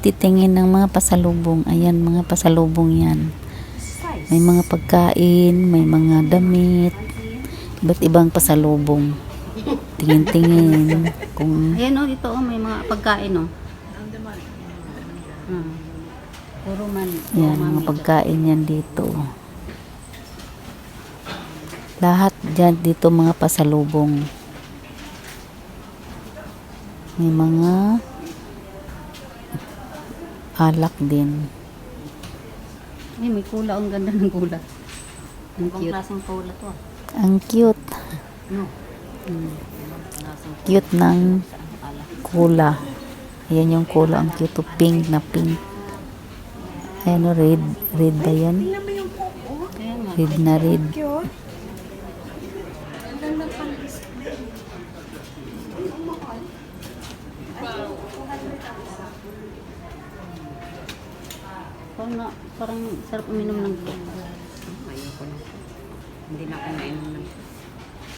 Titingin ng mga pasalubong. Ayan, mga pasalubong yan. May mga pagkain, may mga damit, iba't ibang pasalubong. Tingin-tingin. Ayan o, dito may mga pagkain o. Puro man. Yan, mga pagkain yan dito. Lahat dyan dito mga pasalubong. May mga alak din. Ay, may kula. Ang ganda ng kula. Ang cute. Klaseng kula to. Ang cute. No. Cute ng kula. Ayan yung kula. Ang cute to pink na pink. Ayan o, red. Red ba yan? Red na red. Parang sarap uminom ng coke. Ayoko na. Hindi na ako nainom ng